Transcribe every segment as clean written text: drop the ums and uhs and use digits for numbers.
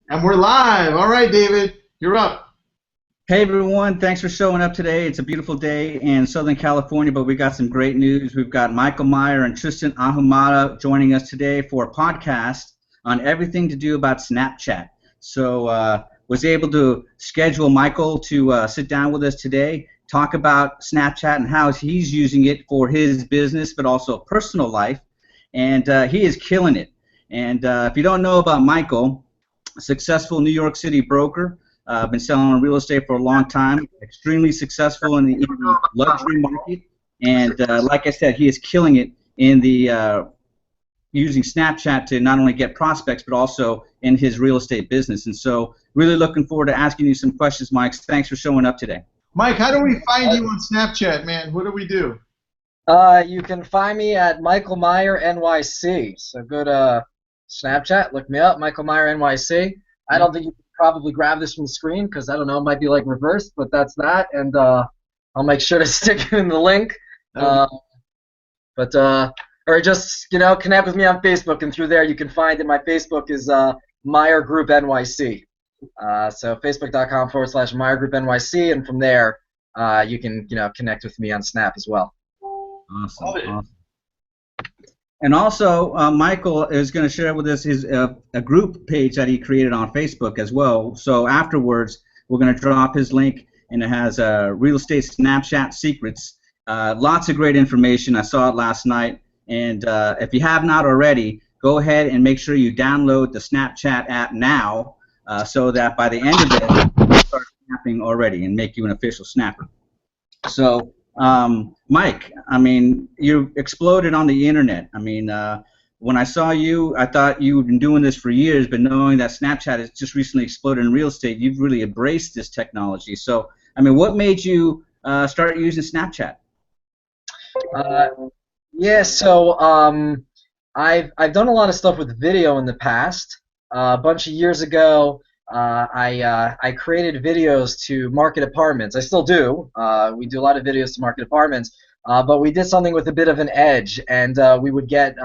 And we're live. All right, David, you're up. Hey everyone, thanks for showing up today. It's a beautiful day in Southern California, but we got some great news. We've got Michael Meier and Tristan Ahumada joining us today for a podcast on everything to do about Snapchat. So was able to schedule Michael to sit down with us today, talk about Snapchat and how he's using it for his business, but also personal life. And he is killing it. And if you don't know about Michael, a successful New York City broker. Been selling real estate for a long time, extremely successful in the luxury market, and like I said, he is killing it in the using Snapchat to not only get prospects, but also in his real estate business. And so really looking forward to asking you some questions, Mike. Thanks for showing up today. Mike, how do we find you on Snapchat, man? What do we do? You can find me at Michael Meier NYC. So go to Snapchat, look me up, Michael Meier NYC. I don't think you can probably grab this from the screen because I don't know, it might be like reversed, but that's that, and I'll make sure to stick it in the link. Or just connect with me on Facebook, and through there you can find it. My Facebook is Meier Group NYC. So facebook.com/Meier Group NYC, and from there you can connect with me on Snap as well. Awesome. And also, Michael is going to share with us his a group page that he created on Facebook as well. So afterwards, we're going to drop his link, and it has real estate Snapchat secrets. Lots of great information. I saw it last night. And if you have not already, go ahead and make sure you download the Snapchat app now, so that by the end of it, you'll start snapping already and make you an official snapper. So. Mike, I mean, you exploded on the internet. I mean, when I saw you, I thought you'd been doing this for years, but knowing that Snapchat has just recently exploded in real estate, you've really embraced this technology. So, I mean, what made you start using Snapchat? I've done a lot of stuff with video in the past. A bunch of years ago, I created videos to market apartments. I still do. We do a lot of videos to market apartments, but we did something with a bit of an edge, and we would get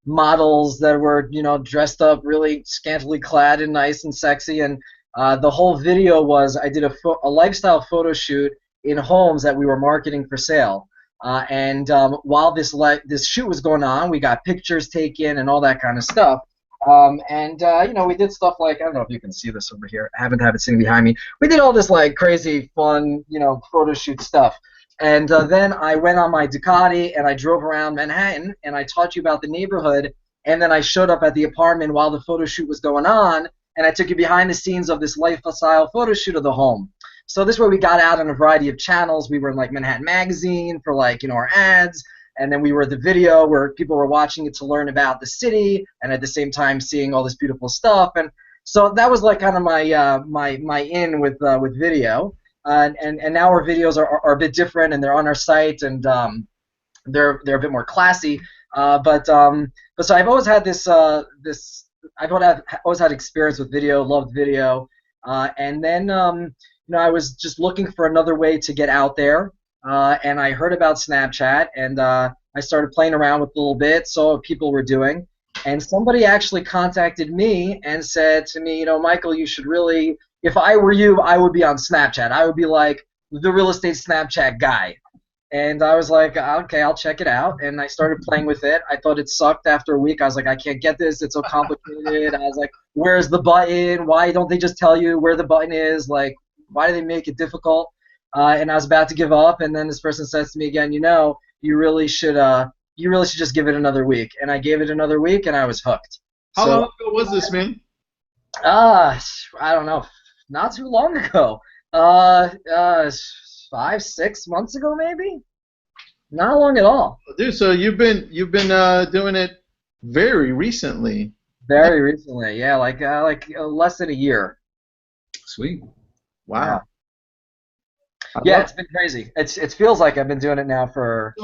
models that were dressed up really scantily clad and nice and sexy, and the whole video was I did a lifestyle photo shoot in homes that we were marketing for sale. While this shoot was going on, we got pictures taken and all that kind of stuff. We did stuff like, I don't know if you can see this over here. I haven't had it sitting behind me. We did all this like crazy fun, photo shoot stuff. And then I went on my Ducati and I drove around Manhattan and I taught you about the neighborhood. And then I showed up at the apartment while the photo shoot was going on, and I took you behind the scenes of this lifestyle photo shoot of the home. So this way we got out on a variety of channels. We were in like Manhattan Magazine for our ads. And then we were the video where people were watching it to learn about the city, and at the same time seeing all this beautiful stuff. And so that was like kind of my in with video. And now our videos are a bit different, and they're on our site, and they're a bit more classy. But so I've always had I've always had experience with video, loved video, and then I was just looking for another way to get out there. And I heard about Snapchat, and I started playing around with it a little bit, saw what people were doing, and somebody actually contacted me and said to me, Michael, you should really, if I were you, I would be on Snapchat. I would be like the real estate Snapchat guy. And I was like, okay, I'll check it out, and I started playing with it. I thought it sucked after a week. I was like, I can't get this. It's so complicated. I was like, where's the button? Why don't they just tell you where the button is? Like, why do they make it difficult? And I was about to give up, and then this person says to me again, you really should just give it another week. And I gave it another week, and I was hooked. How long ago was this, man? I don't know, not too long ago. 5-6 months ago, maybe. Not long at all. Dude, so you've been doing it very recently. Very recently, yeah, like less than a year. Sweet. Wow. Yeah, it's been crazy. It feels like I've been doing it now for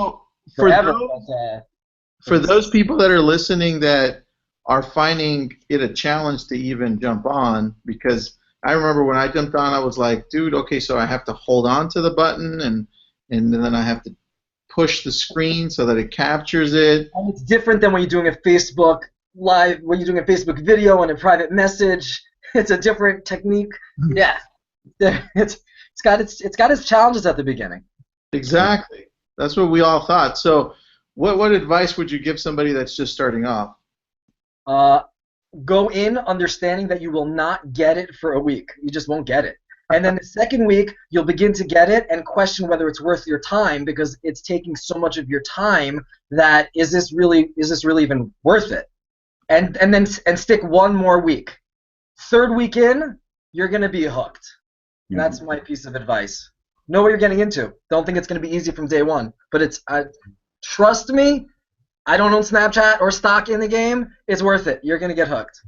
forever. For those people that are listening that are finding it a challenge to even jump on, because I remember when I jumped on, I was like, dude, okay, so I have to hold on to the button, and then I have to push the screen so that it captures it. And it's different than when you're doing a Facebook live, when you're doing a Facebook video and a private message. it's a different technique. Yeah, it's got its challenges at the beginning. Exactly. That's what we all thought. So, what advice would you give somebody that's just starting off? Go in understanding that you will not get it for a week. You just won't get it. And then the second week, you'll begin to get it and question whether it's worth your time, because it's taking so much of your time that is this really even worth it? And then stick one more week. Third week in, you're going to be hooked. That's my piece of advice. Know what you're getting into. Don't think it's going to be easy from day one. But trust me, I don't own Snapchat or stock in the game. It's worth it. You're going to get hooked.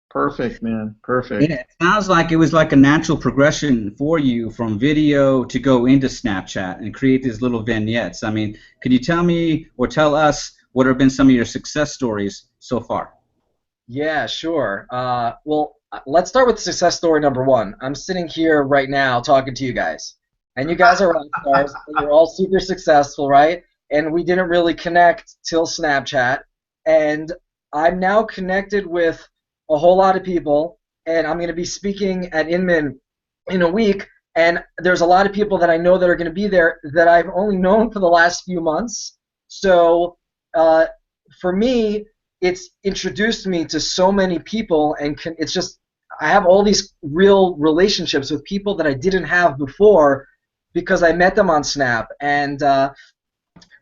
Perfect, man. Perfect. Yeah, it sounds like it was like a natural progression for you from video to go into Snapchat and create these little vignettes. I mean, could you tell me or tell us what have been some of your success stories so far? Yeah, sure. Well, let's start with success story number one. I'm sitting here right now talking to you guys. And you guys are rock stars. You're all super successful, right? And we didn't really connect till Snapchat. And I'm now connected with a whole lot of people. And I'm going to be speaking at Inman in a week. And there's a lot of people that I know that are going to be there that I've only known for the last few months. So for me, it's introduced me to so many people, and it's just I have all these real relationships with people that I didn't have before because I met them on Snap. And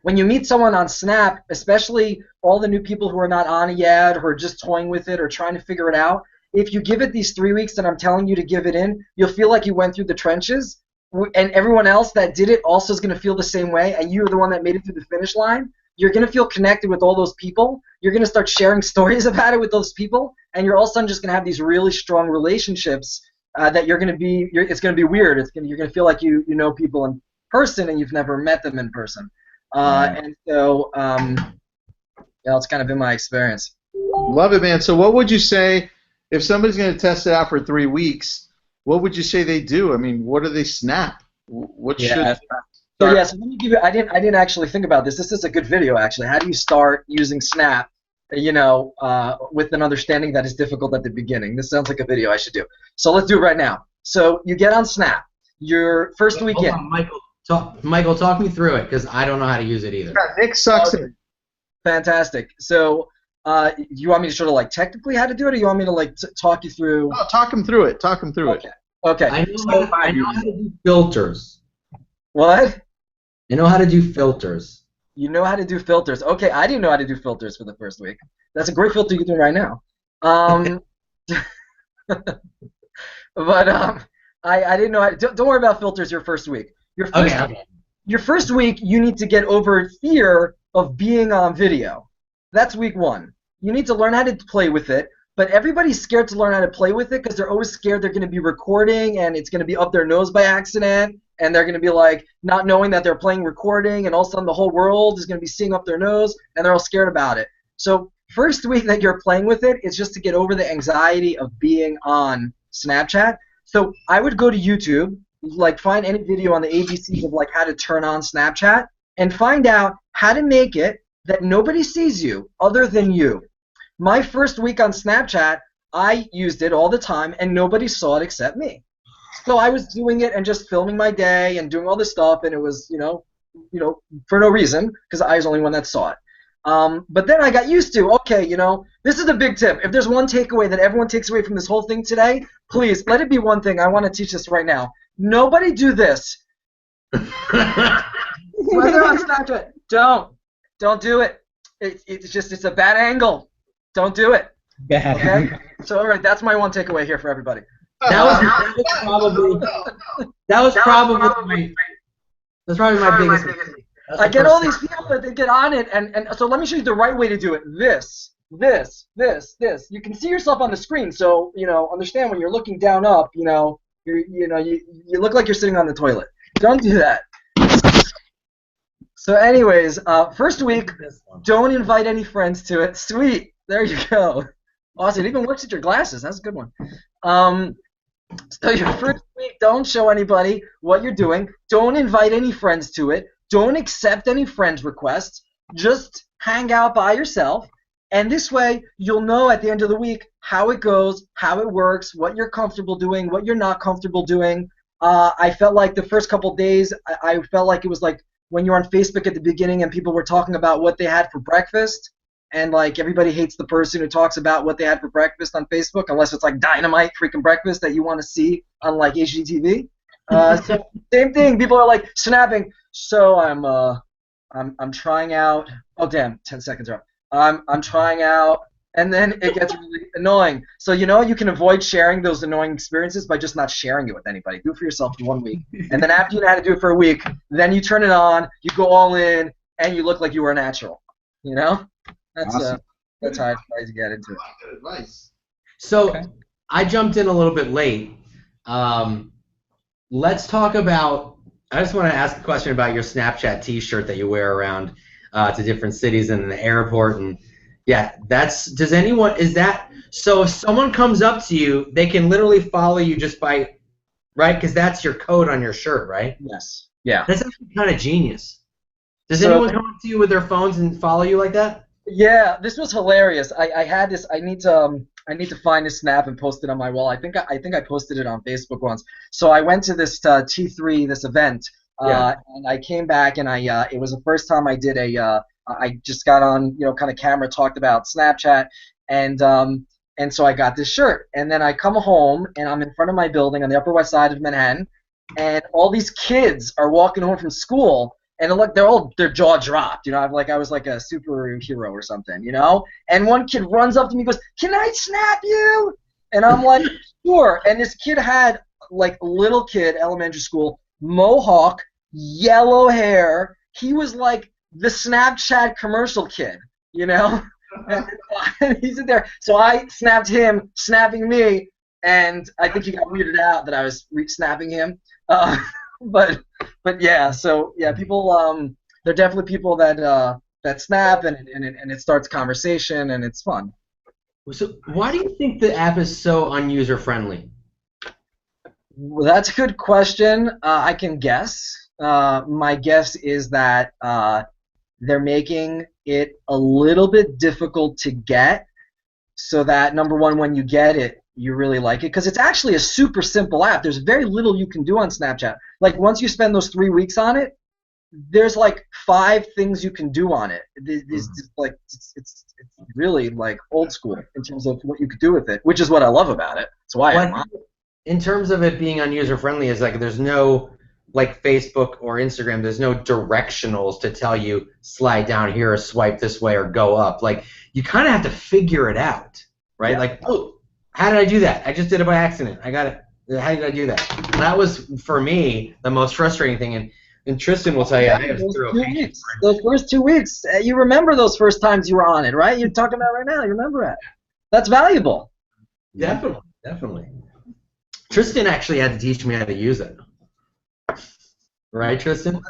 when you meet someone on Snap, especially all the new people who are not on it yet, who are just toying with it or trying to figure it out, if you give it these 3 weeks that I'm telling you to give it in, you'll feel like you went through the trenches, and everyone else that did it also is going to feel the same way, and you're the one that made it through the finish line. You're going to feel connected with all those people. You're going to start sharing stories about it with those people, and you're all of a sudden just going to have these really strong relationships that you're going to be. It's going to be weird. You're going to feel like you know people in person and you've never met them in person. And so, it's kind of been my experience. Love it, man. So, what would you say if somebody's going to test it out for 3 weeks? What would you say they do? I mean, what do they snap? What should? So let me give you. I didn't actually think about this. This is a good video, actually. How do you start using Snap? With an understanding that is difficult at the beginning. This sounds like a video I should do. So let's do it right now. So you get on Snap. Your first weekend. Hold on, Michael, talk me through it because I don't know how to use it either. Yeah, Nick sucks at it. Fantastic. So you want me to sort of like technically how to do it, or you want me to like talk you through? No, talk him through it. Talk him through it. Okay. I know how to do filters. What? I know how to do filters. You know how to do filters. Okay, I didn't know how to do filters for the first week. That's a great filter you're doing right now. But I didn't know how to, don't worry about filters your first week. Your first week, you need to get over fear of being on video. That's week one. You need to learn how to play with it, but everybody's scared to learn how to play with it because they're always scared they're going to be recording and it's going to be up their nose by accident, and they're going to be like not knowing that they're playing recording, and all of a sudden the whole world is going to be seeing up their nose, and they're all scared about it. So first week that you're playing with it is just to get over the anxiety of being on Snapchat. So I would go to YouTube, like find any video on the ABCs of like how to turn on Snapchat, and find out how to make it that nobody sees you other than you. My first week on Snapchat, I used it all the time, and nobody saw it except me. So I was doing it and just filming my day and doing all this stuff, and it was, for no reason, because I was the only one that saw it. But then I got used to, okay, this is a big tip. If there's one takeaway that everyone takes away from this whole thing today, please, let it be one thing. I want to teach this right now. Nobody do this. Whether on Snapchat, don't do it. It's a bad angle. Don't do it. Bad. Okay? So, all right, that's my one takeaway here for everybody. That was probably my biggest mistake. I get all these people that they get on it, and so let me show you the right way to do it. This. You can see yourself on the screen, so understand when you're looking down up, you look like you're sitting on the toilet. Don't do that. So, anyways, first week, don't invite any friends to it. Sweet, there you go. Awesome. It even works with your glasses. That's a good one. So your first week, don't show anybody what you're doing. Don't invite any friends to it. Don't accept any friends requests. Just hang out by yourself. And this way, you'll know at the end of the week how it goes, how it works, what you're comfortable doing, what you're not comfortable doing. I felt like the first couple of days, I felt like it was like when you're on Facebook at the beginning and people were talking about what they had for breakfast. And like everybody hates the person who talks about what they had for breakfast on Facebook, unless it's like dynamite freaking breakfast that you want to see on like HGTV. So same thing. People are like snapping. So I'm trying out. Oh damn, 10 seconds are up. I'm trying out, and then it gets really annoying. So you can avoid sharing those annoying experiences by just not sharing it with anybody. Do it for yourself for 1 week, and then after you know how to do it for a week, then you turn it on, you go all in, and you look like you were a natural. That's Awesome. that's how I try to get into it. Good advice. So Okay. I jumped in a little bit late. Let's talk about. I just want to ask a question about your Snapchat T-shirt that you wear around to different cities and the airport, and yeah, does anyone, is that, so if someone comes up to you, they can literally follow you just by, right, because that's your code on your shirt, right? Yes. Yeah. That's actually kind of genius. Does So- anyone come up to you with their phones and follow you like that? Yeah, this was hilarious. I had this. I need to find this snap and post it on my wall. I think I posted it on Facebook once. So I went to this T3, this event, Yeah. and I came back, and it was the first time I did I just got on kind of camera, talked about Snapchat, and so I got this shirt, and then I come home and I'm in front of my building on the Upper West Side of Manhattan, and all these kids are walking home from school. And look, their jaw dropped, I was like a superhero or something, And one kid runs up to me and goes, "Can I snap you?" And I'm like, "Sure." And this kid had like a little kid, elementary school, mohawk, yellow hair. He was like the Snapchat commercial kid, And he's in there. So I snapped him, snapping me, and I think he got weirded out that I was snapping him. But yeah, so yeah, people there are definitely people that snap and it starts conversation and it's fun. So why do you think the app is so unuser friendly? Well, that's a good question. I can guess. My guess is that they're making it a little bit difficult to get, so that number one, when you get it, you really like it, because it's actually a super simple app. There's very little you can do on Snapchat. Like once you spend those 3 weeks on it, there's like 5 things you can do on it. It's really like old school in terms of what you could do with it, which is what I love about it. That's why I love it. In terms of it being unuser friendly, is like there's no, like Facebook or Instagram, there's no directionals to tell you slide down here or swipe this way or go up. Like you kind of have to figure it out, right? Yeah. Like, oh, how did I do that? I just did it by accident. I got it. How did I do that? And that was, for me, the most frustrating thing. And Tristan will tell you, I have zero patience. Those first 2 weeks, you remember those first times you were on it, right? You're talking about right now. You remember it. That's valuable. Definitely, definitely. Tristan actually had to teach me how to use it. Right, Tristan?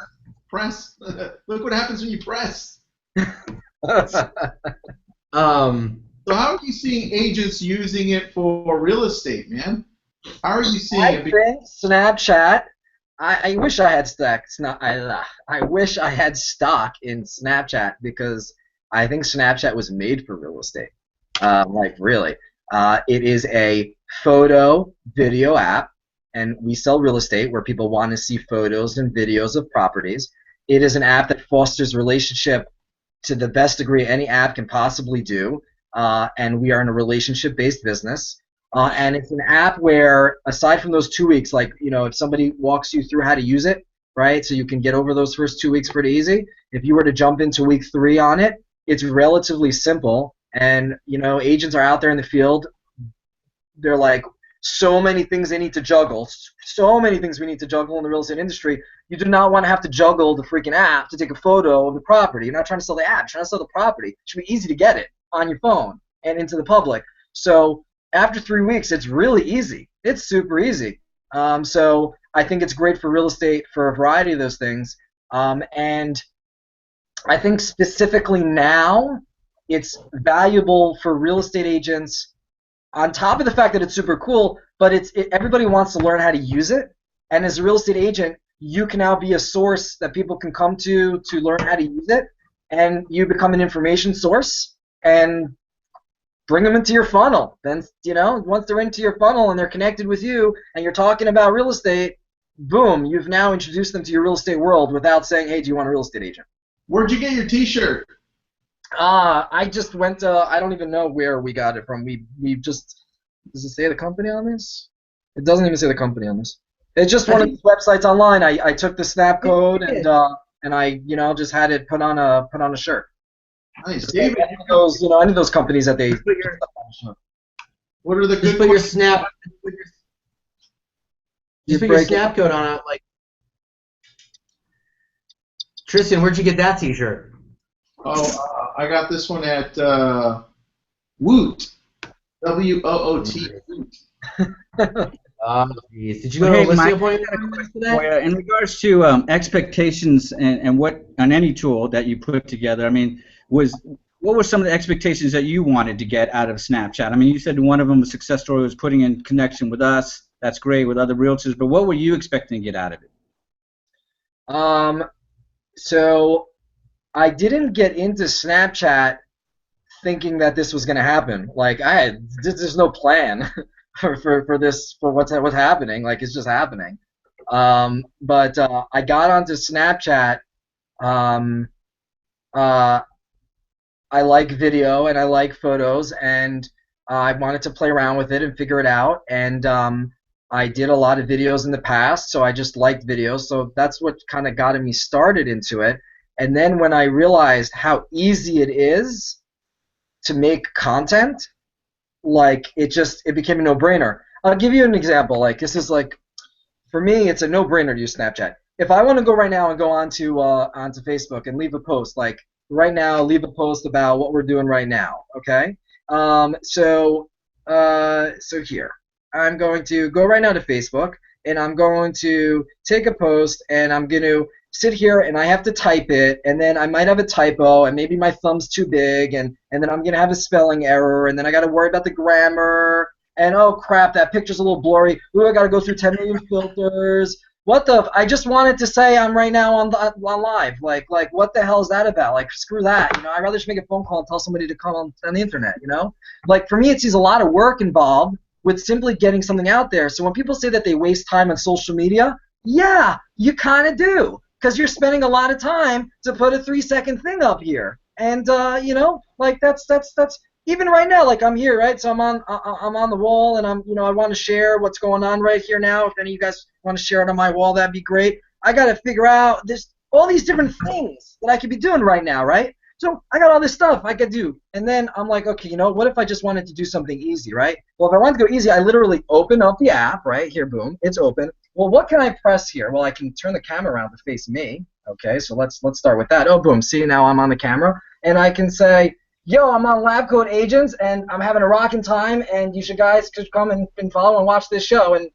Press. Look what happens when you press. So how are you seeing agents using it for real estate, man? How are you seeing I it? think Snapchat. I wish I had stock. I wish I had stock in Snapchat, because I think Snapchat was made for real estate. Like really, it is a photo video app, and we sell real estate where people want to see photos and videos of properties. It is an app that fosters relationship to the best degree any app can possibly do. And we are in a relationship-based business. And it's an app where, aside from those 2 weeks, like, if somebody walks you through how to use it, right, so you can get over those first 2 weeks pretty easy. If you were to jump into week 3 on it, it's relatively simple. And, agents are out there in the field. They're like, so many things they need to juggle. So many things we need to juggle in the real estate industry. You do not want to have to juggle the freaking app to take a photo of the property. You're not trying to sell the app. You're trying to sell the property. It should be easy to get it on your phone and into the public. So after 3 weeks, it's really easy. It's super easy. So I think it's great for real estate for a variety of those things. And I think specifically now, it's valuable for real estate agents, on top of the fact that it's super cool, but everybody wants to learn how to use it. And as a real estate agent, you can now be a source that people can come to learn how to use it, and you become an information source. and bring them into your funnel. Then, once they're into your funnel and they're connected with you and you're talking about real estate, boom, you've now introduced them to your real estate world without saying, hey, do you want a real estate agent? Where'd you get your T-shirt? I just went to, I don't even know where we got it from. We just, does it say the company on this? It doesn't even say the company on this. It's just one of these websites online. I took the snap code and I just had it put on a shirt. Nice. Any of those companies that they. What are the good? Just put your snap. Just put your snap code on it, like. Tristan, where'd you get that T-shirt? Oh, I got this one at Woot. W-O-O-T. Geez. Did you go to a listing appointment for that? In regards to expectations and what on any tool that you put together, I mean, what were some of the expectations that you wanted to get out of Snapchat? I mean, you said one of them, a success story, was putting in connection with us. That's great, with other realtors. But what were you expecting to get out of it? So I didn't get into Snapchat thinking that this was going to happen. Like there's no plan for this, for what's happening. Like, it's just happening. But I got onto Snapchat. I like video and I like photos, and I wanted to play around with it and figure it out. And I did a lot of videos in the past, so I just liked videos. So that's what kind of got me started into it. And then when I realized how easy it is to make content, like it became a no-brainer. I'll give you an example. Like, this is like, for me, it's a no-brainer to use Snapchat. If I want to go right now and go onto Facebook and leave a post, like right now, leave a post about what we're doing right now. Okay. So here, I'm going to go right now to Facebook, and I'm going to take a post, and I'm going to sit here, and I have to type it, and then I might have a typo, and maybe my thumb's too big, and then I'm going to have a spelling error, and then I got to worry about the grammar, and oh crap, that picture's a little blurry. Ooh, I got to go through 10 million filters. What the? I just wanted to say I'm right now on live. Like what the hell is that about? Like, screw that. I'd rather just make a phone call and tell somebody to come on the internet. Like, for me, it sees a lot of work involved with simply getting something out there. So when people say that they waste time on social media, yeah, you kind of do, because you're spending a lot of time to put a 3-second thing up here. And like that's even right now, like I'm here, right? So I'm on the wall, and I want to share what's going on right here now. If any of you guys want to share it on my wall, that'd be great. I got to figure out all these different things that I could be doing right now, right? So I got all this stuff I could do, and then I'm like, okay, what if I just wanted to do something easy, right? Well, if I wanted to go easy, I literally open up the app, right? Here, boom, it's open. Well, what can I press here? Well, I can turn the camera around to face me. Okay, so let's start with that. Oh, boom, see, now I'm on the camera, and I can say, yo, I'm on Lab Coat Agents, and I'm having a rockin' time, and you guys should come and follow and watch this show, and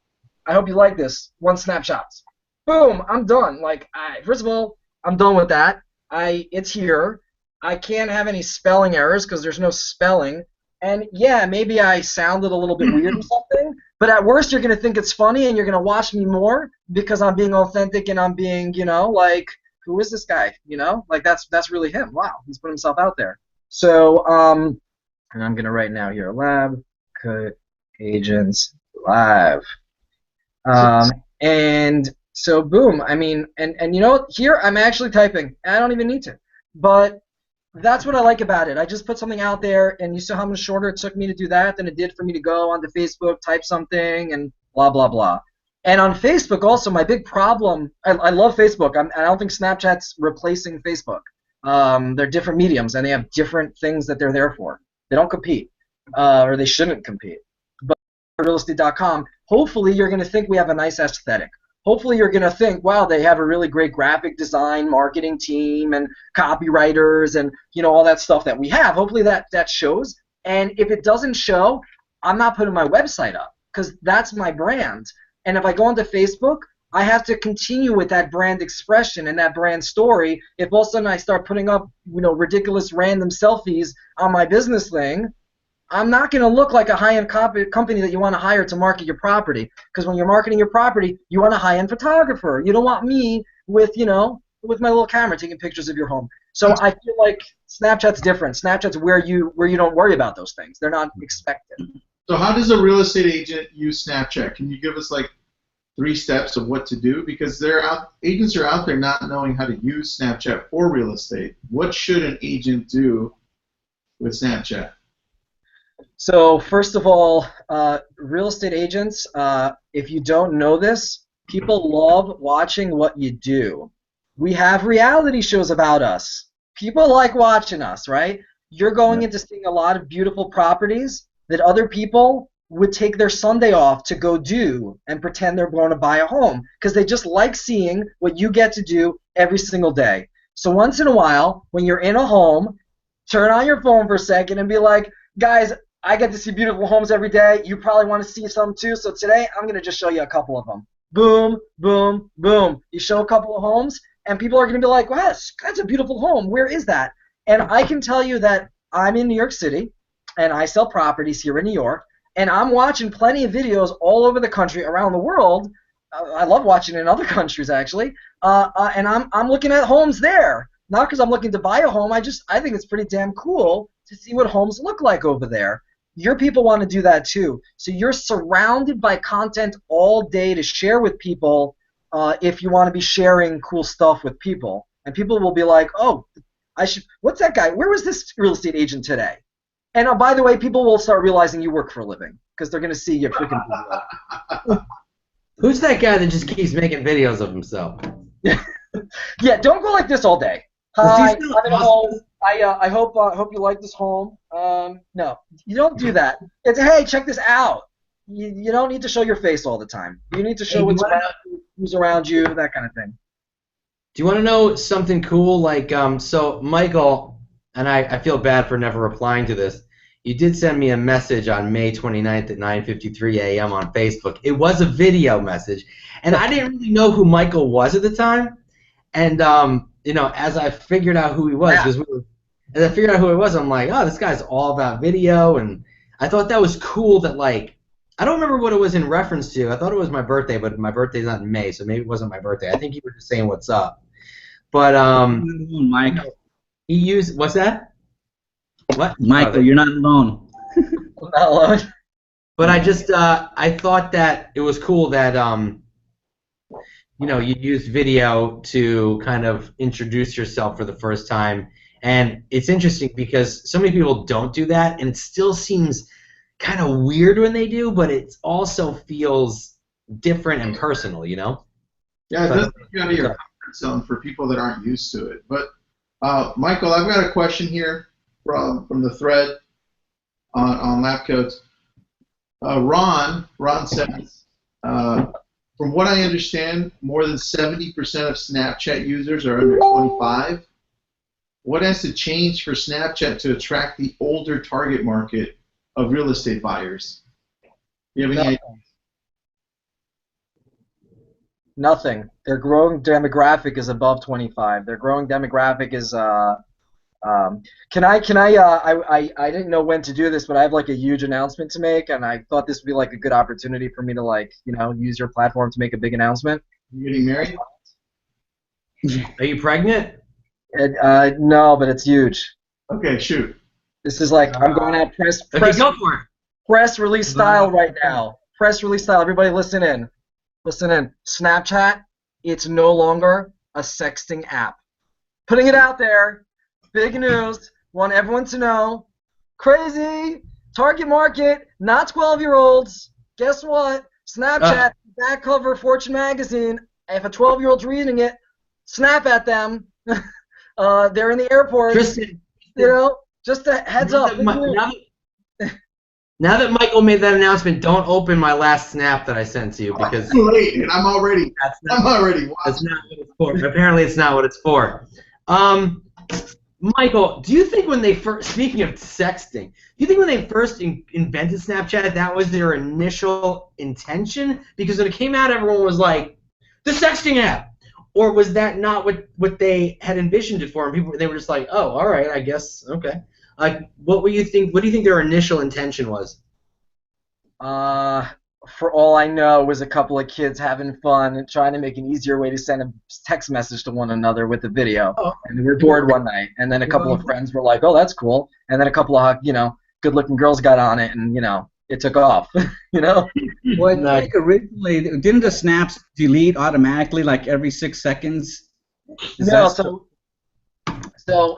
I hope you like this. 1 snapshots. Boom, I'm done. Like, first of all, I'm done with that. It's here. I can't have any spelling errors because there's no spelling. And yeah, maybe I sounded a little bit weird or something, but at worst you're going to think it's funny and you're going to watch me more because I'm being authentic and I'm being, like, who is this guy? Like, that's really him. Wow, he's put himself out there. So, and I'm going to write now here, Lab Coat Agents Live. And so, boom, I mean, and here I'm actually typing. I don't even need to. But that's what I like about it. I just put something out there, and you saw how much shorter it took me to do that than it did for me to go onto Facebook, type something, and blah, blah, blah. And on Facebook also, my big problem, I love Facebook. I don't think Snapchat's replacing Facebook. They're different mediums, and they have different things that they're there for. They don't compete, or they shouldn't compete. But realestate.com, hopefully you're going to think we have a nice aesthetic. Hopefully you're going to think, wow, they have a really great graphic design, marketing team, and copywriters, and all that stuff that we have. Hopefully that shows. And if it doesn't show, I'm not putting my website up, because that's my brand. And if I go onto Facebook, I have to continue with that brand expression and that brand story. If all of a sudden I start putting up, ridiculous random selfies on my business thing, I'm not going to look like a high-end company that you want to hire to market your property. Because when you're marketing your property, you want a high-end photographer. You don't want me with, with my little camera taking pictures of your home. So I feel like Snapchat's different. Snapchat's where you don't worry about those things. They're not expected. So how does a real estate agent use Snapchat? Can you give us like 3 steps of what to do? Because agents are out there not knowing how to use Snapchat for real estate. What should an agent do with Snapchat? So first of all, real estate agents, if you don't know this, people love watching what you do. We have reality shows about us. People like watching us, right? You're going into seeing a lot of beautiful properties that other people would take their Sunday off to go do and pretend they're going to buy a home because they just like seeing what you get to do every single day. So once in a while, when you're in a home, turn on your phone for a second and be like, guys, I get to see beautiful homes every day. You probably want to see some too. So today, I'm going to just show you a couple of them. Boom, boom, boom. You show a couple of homes, and people are going to be like, wow, that's a beautiful home. Where is that? And I can tell you that I'm in New York City, and I sell properties here in New York, and I'm watching plenty of videos all over the country, around the world. I love watching in other countries, actually. And I'm looking at homes there. Not because I'm looking to buy a home. I think it's pretty damn cool to see what homes look like over there. Your people want to do that too. So you're surrounded by content all day to share with people if you want to be sharing cool stuff with people. And people will be like, oh, what's that guy? Where was this real estate agent today? And by the way, people will start realizing you work for a living because they're going to see your freaking video. Who's that guy that just keeps making videos of himself? Yeah, don't go like this all day. Hi, I'm in a home. I hope you like this home. No, you don't do that. It's, hey, check this out. You don't need to show your face all the time. You need to show who's around you, that kind of thing. Do you want to know something cool? Like, so Michael, and I feel bad for never replying to this. You did send me a message on May 29th at 9:53 a.m. on Facebook. It was a video message, and I didn't really know who Michael was at the time. And you know, as I figured out who he was, as I figured out who he was, I'm like, oh, this guy's all about video, and I thought that was cool. That, like, I don't remember what it was in reference to. I thought it was my birthday, but my birthday's not in May, so maybe it wasn't my birthday. I think you were just saying what's up. But Michael, he used, what's that? What? Michael, you're not alone. I'm not alone. But I just I thought that it was cool that you know, you used video to kind of introduce yourself for the first time. And it's interesting because so many people don't do that, and it still seems kind of weird when they do, but it also feels different and personal, you know? Yeah, it does take you out of your comfort zone for people that aren't used to it. But, Michael, I've got a question here from the thread on Lab Coats. Ron says, from what I understand, more than 70% of Snapchat users are under 25. What has to change for Snapchat to attract the older target market of real estate buyers? Do you have any ideas? Nothing. Their growing demographic is above 25. Their growing demographic is I didn't know when to do this, but I have like a huge announcement to make, and I thought this would be like a good opportunity for me to, like, you know, use your platform to make a big announcement. You getting married? Are you pregnant? No, but it's huge. Okay, shoot. This is like, I'm going out press Go for it. Press release style right now. Press release style. Everybody listen in. Listen in. Snapchat, it's no longer a sexting app. Putting it out there. Big news. Want everyone to know. Crazy. Target market, not 12-year-olds. Guess what? Snapchat, back cover Fortune magazine. If a 12-year-old's reading it, snap at them. They're in the airport. Tristan, you know, just a heads up. Now that Michael made that announcement, don't open my last snap that I sent to you because it's late, and I'm already watching. That's not what it's for. Apparently, it's not what it's for. Michael, do you think when they first, speaking of sexting, do you think when they first invented Snapchat, that was their initial intention? Because when it came out, everyone was like, the sexting app. Or was that not what they had envisioned it for? And they were just like, oh, all right, I guess, okay. Like, what do you think their initial intention was? for all I know, was a couple of kids having fun and trying to make an easier way to send a text message to one another with a video. Oh. And we were bored one night, and then a couple of friends were like, "Oh, that's cool," and then a couple of good-looking girls got on it, and it took off. Well, I think originally, didn't the snaps delete automatically like every 6 seconds? No, so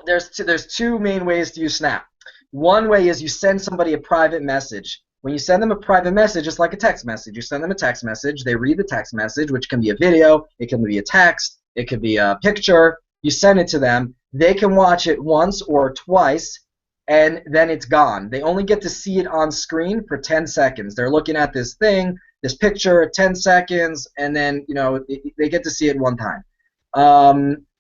there's two main ways to use Snap. One way is you send somebody a private message. When you send them a private message, it's like a text message. You send them a text message. They read the text message, which can be a video, it can be a text, it could be a picture. You send it to them. They can watch it once or twice, and then it's gone. They only get to see it on screen for 10 seconds. They're looking at this thing, this picture, 10 seconds, and then they get to see it one time.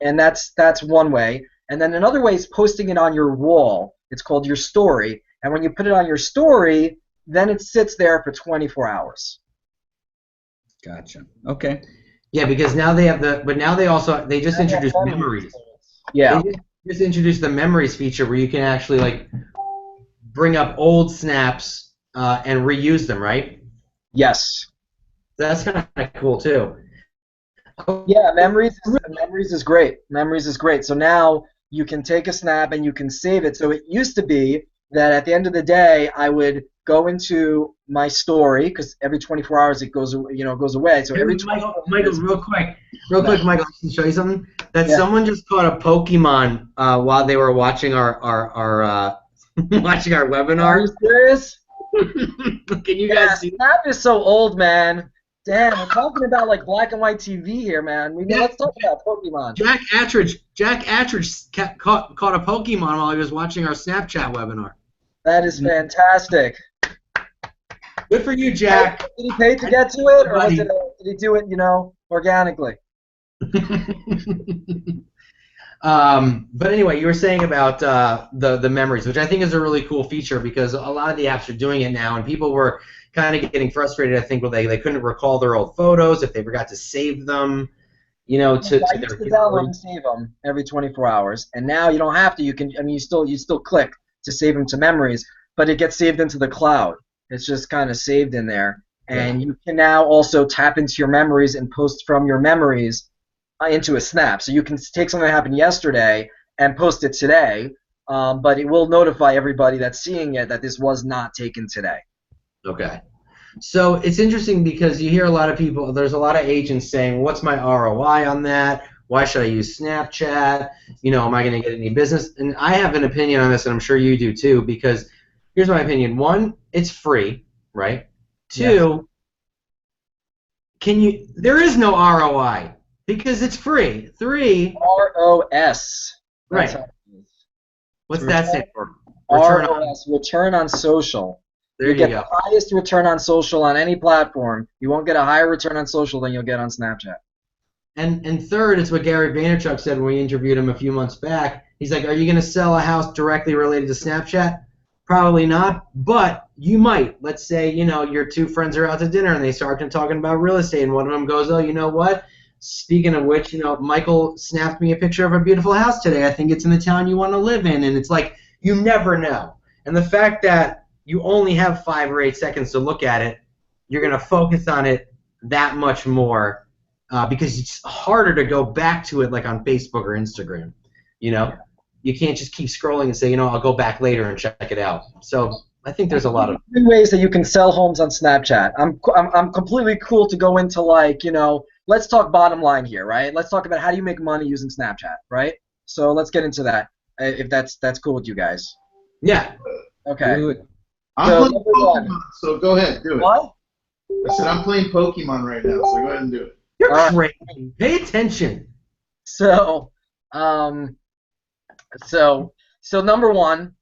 And that's one way. And then another way is posting it on your wall. It's called your story. And when you put it on your story, then it sits there for 24 hours. Gotcha. Okay. Yeah, because now they have they just introduced memories. Yeah. They just introduced the memories feature where you can actually like bring up old snaps and reuse them, right? Yes. That's kind of cool too. Yeah, memories is great. Memories is great. So now you can take a snap and you can save it. So it used to be that at the end of the day, I would go into my story because every 24 hours it goes away. So every Michael, real quick, Michael, I can show you something. Someone just caught a Pokemon while they were watching our watching our webinar. Are you serious? Can you guys see? Snap is so old, man. Damn, we're talking about like black and white TV here, man. Let's talk about Pokemon. Jack Attridge caught a Pokemon while he was watching our Snapchat webinar. That is fantastic. Good for you, Jack. Did he pay to get to it, or did he do it, organically? But anyway, you were saying about the memories, which I think is a really cool feature because a lot of the apps are doing it now, and people were kind of getting frustrated. I think they couldn't recall their old photos if they forgot to save them. I used to download and save them every 24 hours, and now you don't have to. You can. You still click to save them to memories, but it gets saved into the cloud. It's just kind of saved in there, and you can now also tap into your memories and post from your memories into a snap. So you can take something that happened yesterday and post it today, but it will notify everybody that's seeing it that this was not taken today. Okay. So it's interesting because you hear a lot of people, there's a lot of agents saying, what's my ROI on that? Why should I use Snapchat? Am I going to get any business? And I have an opinion on this, and I'm sure you do too, because here's my opinion. One, it's free, right? Two, there is no ROI because it's free. Three, ROS. Right. What's that stand for? ROS, return on social. You get the highest return on social on any platform. You won't get a higher return on social than you'll get on Snapchat. And third, it's what Gary Vaynerchuk said when we interviewed him a few months back. He's like, are you going to sell a house directly related to Snapchat? Probably not, but you might. Let's say, your two friends are out to dinner and they start talking about real estate, and one of them goes, oh, you know what? Speaking of which, Michael snapped me a picture of a beautiful house today. I think it's in the town you want to live in. And it's like, you never know. And the fact that you only have 5 or 8 seconds to look at it, you're going to focus on it that much more because it's harder to go back to it like on Facebook or Instagram. You can't just keep scrolling and say, I'll go back later and check it out. So I think there's a lot of 3 ways that you can sell homes on Snapchat. I'm completely cool to go into let's talk bottom line here, right? Let's talk about how do you make money using Snapchat, right? So let's get into that if that's cool with you guys. Yeah. Okay. I'm playing Pokemon, so go ahead, do it. What? I said I'm playing Pokemon right now, so go ahead and do it. You're crazy. Pay attention. So number one,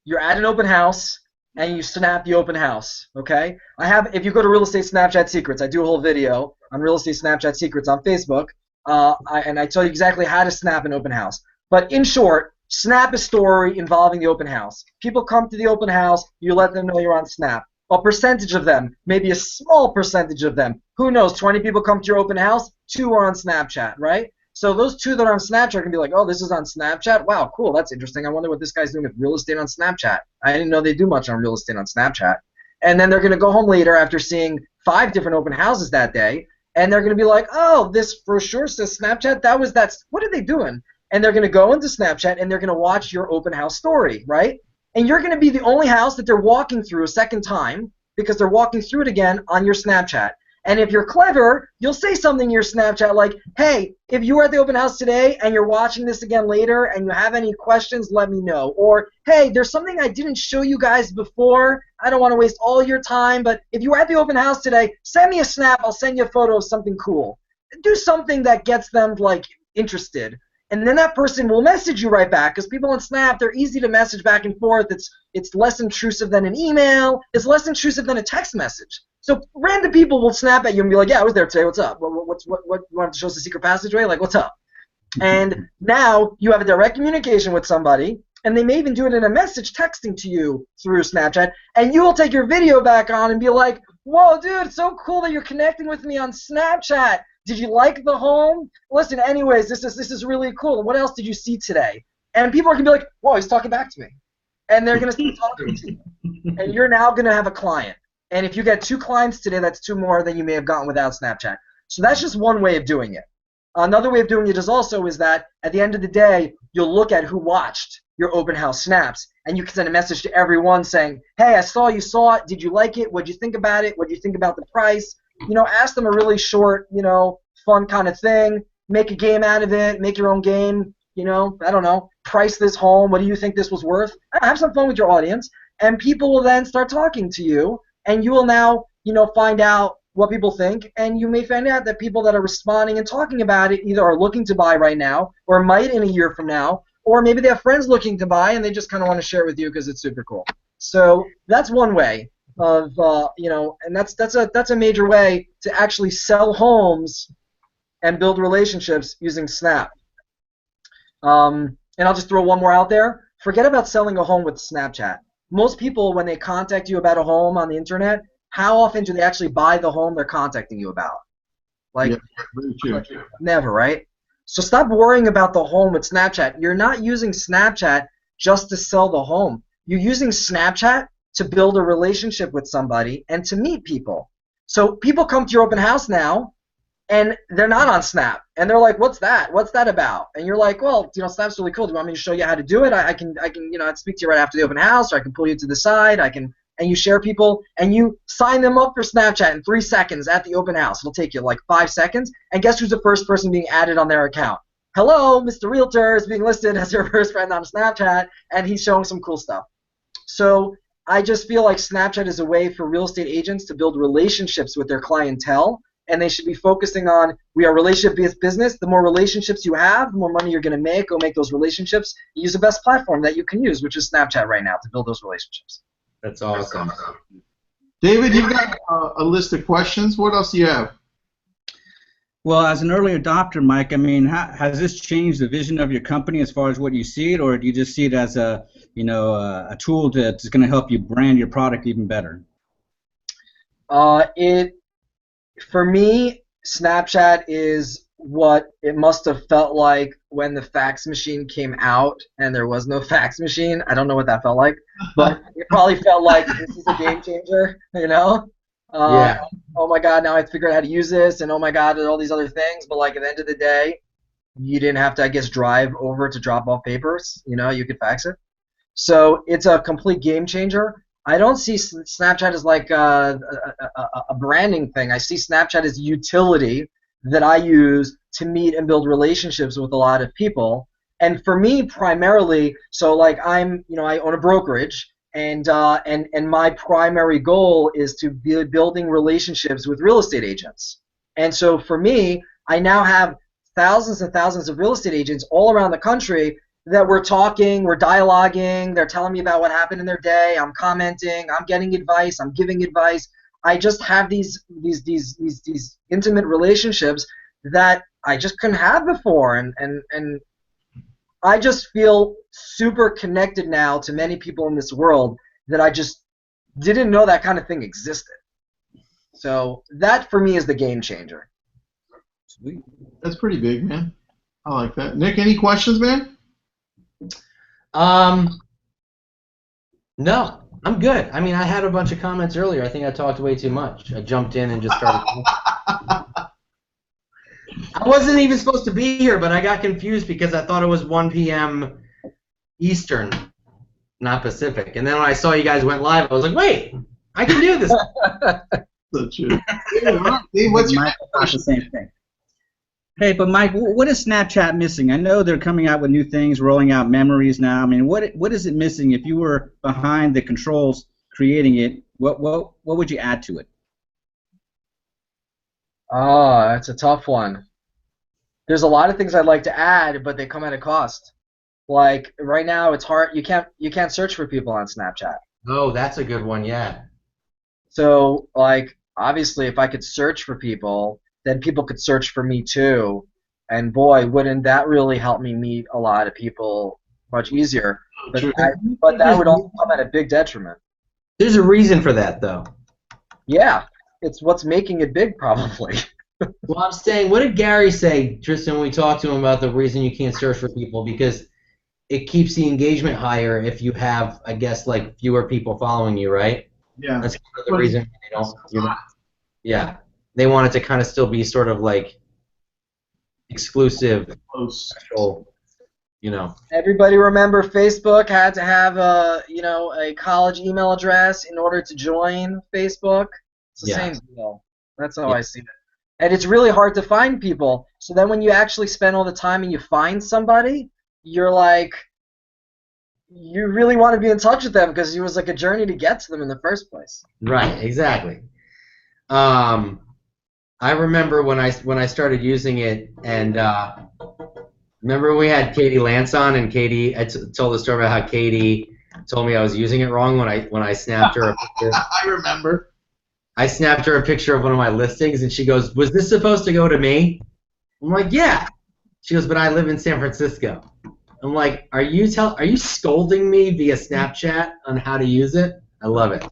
you're at an open house and you snap the open house. Okay. If you go to Real Estate Snapchat Secrets, I do a whole video on Real Estate Snapchat Secrets on Facebook, and I tell you exactly how to snap an open house. But in short, snap a story involving the open house. People come to the open house, you let them know you're on Snap. A percentage of them, maybe a small percentage of them, who knows, 20 people come to your open house, 2 are on Snapchat, right? So those 2 that are on Snapchat are going to be like, oh, this is on Snapchat? Wow, cool, that's interesting. I wonder what this guy's doing with real estate on Snapchat. I didn't know they do much on real estate on Snapchat. And then they're going to go home later after seeing 5 different open houses that day, and they're going to be like, oh, this for sure says Snapchat. What are they doing? And they're going to go into Snapchat and they're going to watch your open house story, right? And you're going to be the only house that they're walking through a second time because they're walking through it again on your Snapchat. And if you're clever, you'll say something in your Snapchat like, hey, if you were at the open house today and you're watching this again later and you have any questions, let me know. Or, hey, there's something I didn't show you guys before. I don't want to waste all your time, but if you were at the open house today, send me a snap. I'll send you a photo of something cool. Do something that gets them, like, interested. And then that person will message you right back, because people on Snap, they're easy to message back and forth. It's less intrusive than an email. It's less intrusive than a text message. So random people will snap at you and be like, yeah, I was there today. What's up? What you want to show us the secret passageway? Like, what's up? And now you have a direct communication with somebody, and they may even do it in a message texting to you through Snapchat, and you will take your video back on and be like, whoa, dude, it's so cool that you're connecting with me on Snapchat. Did you like the home? Listen, anyways, this is really cool. What else did you see today? And people are going to be like, whoa, he's talking back to me. And they're going to start talking to you. And you're now going to have a client. And if you get 2 clients today, that's 2 more than you may have gotten without Snapchat. So that's just one way of doing it. Another way of doing it is that at the end of the day, you'll look at who watched your open house snaps, and you can send a message to everyone saying, hey, I saw you saw it. Did you like it? What did you think about it? What did you think about the price? You know, ask them a really short, fun kind of thing. Make a game out of it. Make your own game. I don't know. Price this home. What do you think this was worth? Have some fun with your audience, and people will then start talking to you. And you will now, find out what people think, and you may find out that people that are responding and talking about it either are looking to buy right now, or might in a year from now, or maybe they have friends looking to buy and they just kind of want to share it with you because it's super cool. So that's one way of, and that's a major way to actually sell homes and build relationships using Snap. And I'll just throw one more out there. Forget about selling a home with Snapchat. Most people, when they contact you about a home on the internet, how often do they actually buy the home they're contacting you about? Like, never, right? So stop worrying about the home with Snapchat. You're not using Snapchat just to sell the home. You're using Snapchat to build a relationship with somebody and to meet people. So people come to your open house now, and they're not on Snap, and they're like, "What's that? What's that about?" And you're like, "Well, Snap's really cool. Do you want me to show you how to do it? I can, I'd speak to you right after the open house, or I can pull you to the side. And you share people, and you sign them up for Snapchat in 3 seconds at the open house. It'll take you like 5 seconds, and guess who's the first person being added on their account? Hello, Mr. Realtor is being listed as your first friend on Snapchat, and he's showing some cool stuff. So I just feel like Snapchat is a way for real estate agents to build relationships with their clientele. And they should be focusing on, we are relationship-based business. The more relationships you have, the more money you're going to make. Go make those relationships. Use the best platform that you can use, which is Snapchat right now, to build those relationships. That's awesome. David, you've got a list of questions. What else do you have? Well, as an early adopter, Mike, I mean, has this changed the vision of your company as far as what you see it, or do you just see it as a tool that's going to help you brand your product even better? For me, Snapchat is what it must have felt like when the fax machine came out and there was no fax machine. I don't know what that felt like, but it probably felt like this is a game changer, Yeah. Oh my God, now I have to figure out how to use this, and oh my God, and all these other things. But like at the end of the day, you didn't have to, I guess, drive over to drop off papers. You could fax it. So it's a complete game changer. I don't see Snapchat as like a branding thing. I see Snapchat as utility that I use to meet and build relationships with a lot of people. And for me, primarily, so like I own a brokerage, and my primary goal is to be building relationships with real estate agents. And so for me, I now have thousands and thousands of real estate agents all around the country that we're talking, we're dialoguing, they're telling me about what happened in their day, I'm commenting, I'm getting advice, I'm giving advice. I just have these intimate relationships that I just couldn't have before, and I just feel super connected now to many people in this world that I just didn't know that kind of thing existed. So that for me is the game changer. Sweet. That's pretty big, man. I like that. Nick, any questions, man? No. I'm good. I mean, I had a bunch of comments earlier. I think I talked way too much. I jumped in and just started. I wasn't even supposed to be here, but I got confused because I thought it was 1 p.m. Eastern, not Pacific. And then when I saw you guys went live, I was like, wait, I can do this. So true. Dave, what's your Mike thought the same thing. Hey, but Mike, what is Snapchat missing? I know they're coming out with new things, rolling out memories now. I mean, what is it missing? If you were behind the controls creating it, what would you add to it? Oh, that's a tough one. There's a lot of things I'd like to add, but they come at a cost. Like right now, it's hard. You can't search for people on Snapchat. Oh, that's a good one, yeah. So like obviously, if I could search for people, then people could search for me too. And boy, wouldn't that really help me meet a lot of people much easier? But that would also come at a big detriment. There's a reason for that, though. Yeah, it's what's making it big, probably. Well, I'm saying, what did Gary say, Tristan, when we talked to him about the reason you can't search for people? Because it keeps the engagement higher if you have, I guess, like fewer people following you, right? Yeah. That's kind of the reason they don't. Yeah. They want it to kind of still be sort of like exclusive, special, you know. Everybody remember Facebook had to have a college email address in order to join Facebook? It's the same deal. That's how I see it. And it's really hard to find people. So then when you actually spend all the time and you find somebody, you're like, you really want to be in touch with them because it was like a journey to get to them in the first place. Right, exactly. I remember when I started using it, and remember we had Katie Lance on, and Katie, I told the story about how Katie told me I was using it wrong when I snapped her a picture. I remember. I snapped her a picture of one of my listings, and she goes, "Was this supposed to go to me?" I'm like, "Yeah." She goes, "But I live in San Francisco." I'm like, "Are you scolding me via Snapchat on how to use it?" I love it.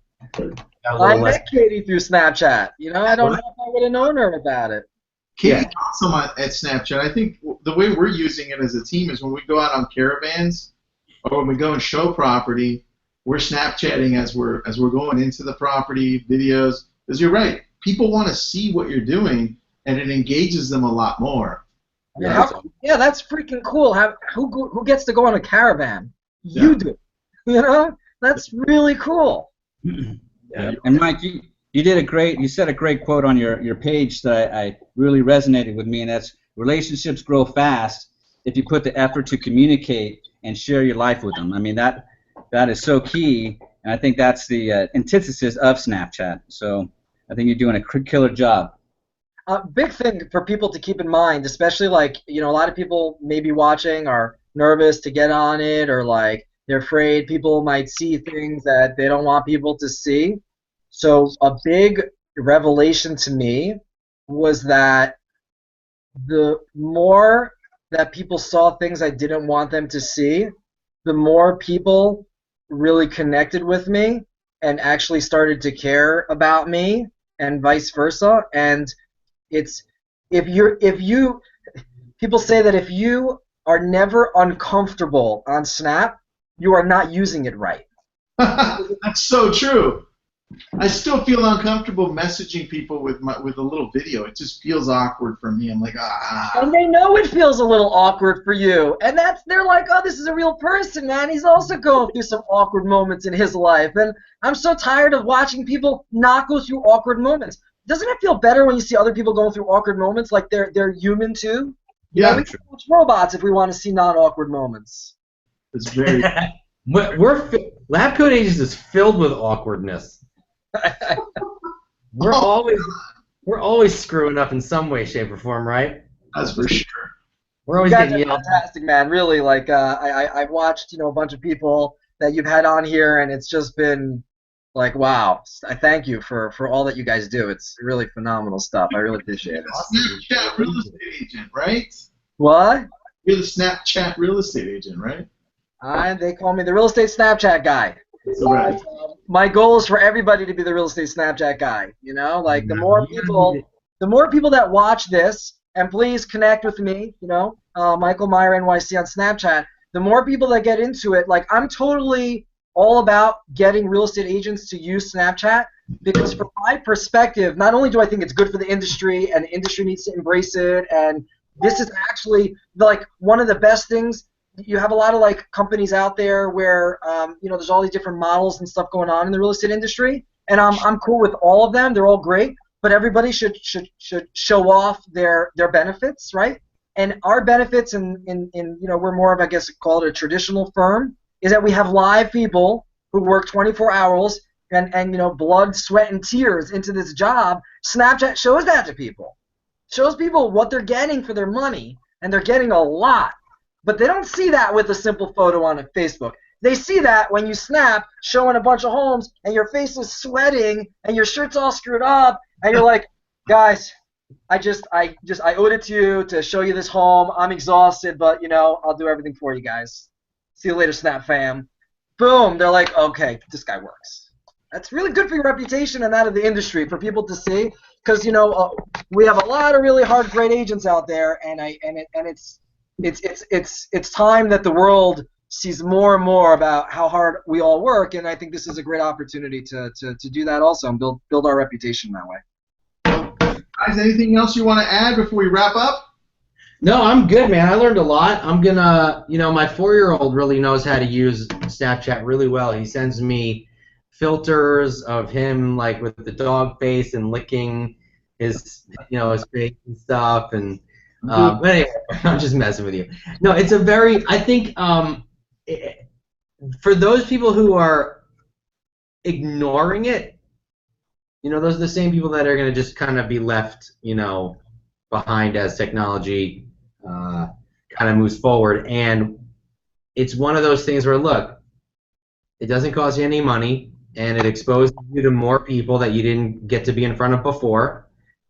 I met Katie through Snapchat. I don't know if I would have known her without it. Katie's awesome at Snapchat. I think the way we're using it as a team is when we go out on caravans or when we go and show property, we're Snapchatting as we're going into the property, videos. Because you're right, people want to see what you're doing, and it engages them a lot more. Yeah, that's freaking cool. Who gets to go on a caravan? Yeah. You do. That's really cool. Yeah. And Mike, you said a great quote on your page that I really resonated with me, and that's relationships grow fast if you put the effort to communicate and share your life with them. I mean that is so key, and I think that's the antithesis of Snapchat. So I think you're doing a killer job. Big thing for people to keep in mind, especially like a lot of people maybe watching are nervous to get on it, or like they're afraid people might see things that they don't want people to see. So a big revelation to me was that the more that people saw things I didn't want them to see, the more people really connected with me and actually started to care about me, and vice versa. And people say that if you are never uncomfortable on Snap, you are not using it right. That's so true. I still feel uncomfortable messaging people with a little video. It just feels awkward for me. I'm like, And they know it feels a little awkward for you. And they're like, oh, this is a real person, man. He's also going through some awkward moments in his life. And I'm so tired of watching people not go through awkward moments. Doesn't it feel better when you see other people going through awkward moments, like they're human too? Yeah. We can watch robots if we want to see non-awkward moments. It's very. Lab Coat Agents is filled with awkwardness. We're always screwing up in some way, shape, or form, right? That's for sure. We're always You guys getting are yelled. fantastic, man. Really, like I've watched a bunch of people that you've had on here, and it's just been like, wow. I thank you for all that you guys do. It's really phenomenal stuff. I really appreciate it. Snapchat real estate agent, right? What? You're the Snapchat real estate agent, right? They call me the real estate Snapchat guy. Right. My goal is for everybody to be the real estate Snapchat guy. Like the more people that watch this, and please connect with me. Michael Meier NYC on Snapchat. The more people that get into it, like I'm totally all about getting real estate agents to use Snapchat because from my perspective, not only do I think it's good for the industry and the industry needs to embrace it, and this is actually like one of the best things. You have a lot of like companies out there where there's all these different models and stuff going on in the real estate industry, and I'm cool with all of them. They're all great, but everybody should show off their benefits, right? And our benefits in we're more of, I guess, call it a traditional firm, is that we have live people who work 24 hours and blood, sweat, and tears into this job. Snapchat shows that to people. Shows people what they're getting for their money, and they're getting a lot. But they don't see that with a simple photo on Facebook. They see that when you snap showing a bunch of homes and your face is sweating and your shirt's all screwed up and you're like, guys, I owed it to you to show you this home. I'm exhausted, but I'll do everything for you guys. See you later, Snap fam. Boom. They're like, okay, this guy works. That's really good for your reputation and that of the industry for people to see, because we have a lot of really hard, great agents out there, and it's time that the world sees more and more about how hard we all work, and I think this is a great opportunity to do that also and build our reputation that way. Guys, anything else you want to add before we wrap up? No, I'm good, man. I learned a lot. I'm gonna, my 4-year-old really knows how to use Snapchat really well. He sends me filters of him like with the dog face and licking his, his face and stuff, and but anyway, I'm just messing with you. No, it's a very, I think, for those people who are ignoring it, those are the same people that are going to just kind of be left, behind as technology kind of moves forward. And it's one of those things where, look, it doesn't cost you any money, and it exposes you to more people that you didn't get to be in front of before.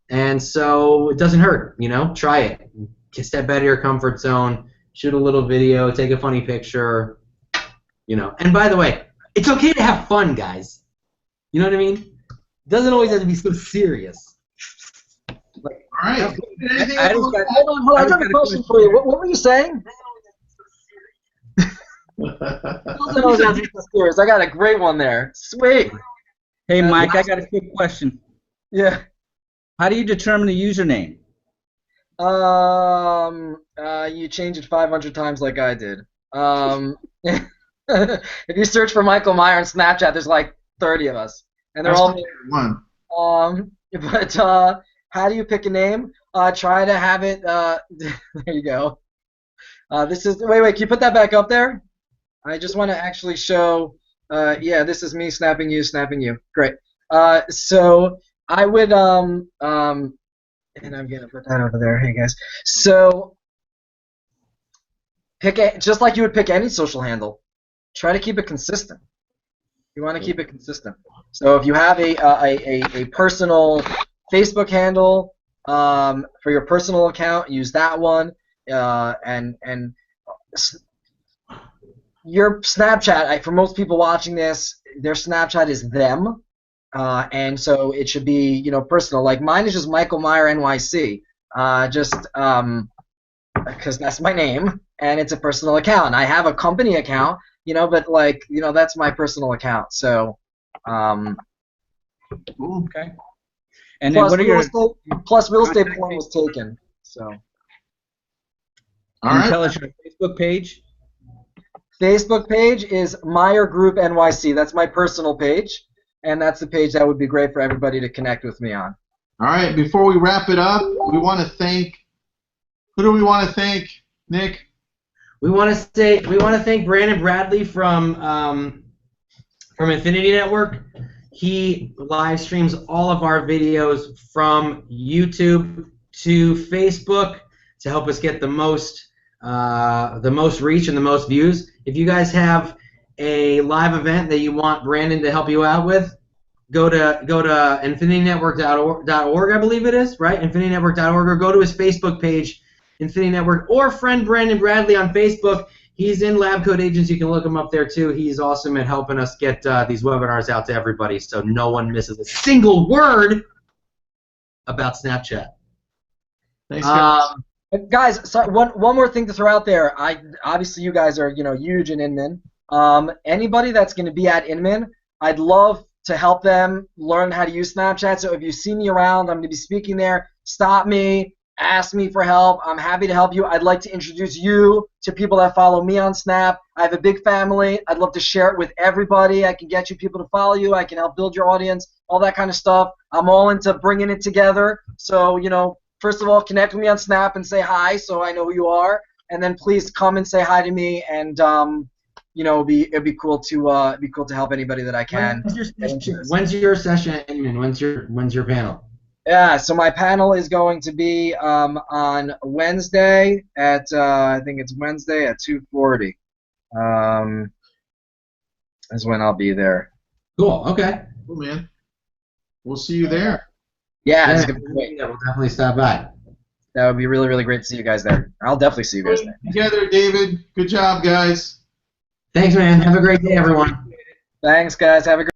And so it doesn't hurt, try it. Step out of your comfort zone, shoot a little video, take a funny picture, And by the way, it's okay to have fun, guys. You know what I mean? It doesn't always have to be so serious. All right. Hold on. I have a question for you. What were you saying? I got a great one there. Sweet. Hey, Mike, I got a quick question. Yeah. How do you determine a username? You change it 500 times like I did. If you search for Michael Meier on Snapchat, there's like 30 of us, and they're all one. But how do you pick a name? Try to have it. There you go. This is. Wait. Can you put that back up there? I just want to actually show. Yeah, this is me snapping you. Great. So I would and I'm gonna put that over there. Hey guys. So just like you would pick any social handle. Try to keep it consistent. You want to keep it consistent. So if you have a personal Facebook handle for your personal account, use that one. And your Snapchat, for most people watching this, their Snapchat is them, and so it should be personal. Like mine is just Michael Meier NYC, because that's my name and it's a personal account. I have a company account, but that's my personal account. So, okay. And plus, then what are your real estate porn was taken. So, all right. Tell us your Facebook page. Facebook page is Meier Group NYC. That's my personal page, and that's the page that would be great for everybody to connect with me on. All right. Before we wrap it up, we want to thank. Who do we want to thank, Nick? We want to thank Brandon Bradley from Infinity Network. He live streams all of our videos from YouTube to Facebook to help us get the most reach and the most views. If you guys have a live event that you want Brandon to help you out with, go to infinitynetwork.org, I believe it is, right? Infinitynetwork.org, or go to his Facebook page, Infinity Network, or friend Brandon Bradley on Facebook. He's in Lab Code Agents. You can look him up there too. He's awesome at helping us get these webinars out to everybody, so no one misses a single word about Snapchat. Thanks, guys. Guys, sorry, one more thing to throw out there. Obviously you guys are huge in Inman. Anybody that's going to be at Inman, I'd love to help them learn how to use Snapchat. So if you see me around, I'm going to be speaking there. Stop me, ask me for help. I'm happy to help you. I'd like to introduce you to people that follow me on Snap. I have a big family. I'd love to share it with everybody. I can get you people to follow you. I can help build your audience, all that kind of stuff. I'm all into bringing it together. So, first of all, connect with me on Snap and say hi so I know who you are. And then please come and say hi to me, and it'd be cool to help anybody that I can. When's your session at Inman? When's your panel? Yeah, so my panel is going to be on Wednesday at I think it's Wednesday at 2:40. Is when I'll be there. Cool. Okay. Cool, man. We'll see you there. Yeah, it's gonna be great. We'll definitely stop by. That would be really, really great to see you guys there. I'll definitely see you guys there. Together, David. Good job, guys. Thanks, man. Have a great day, everyone. Thanks, guys. Have a great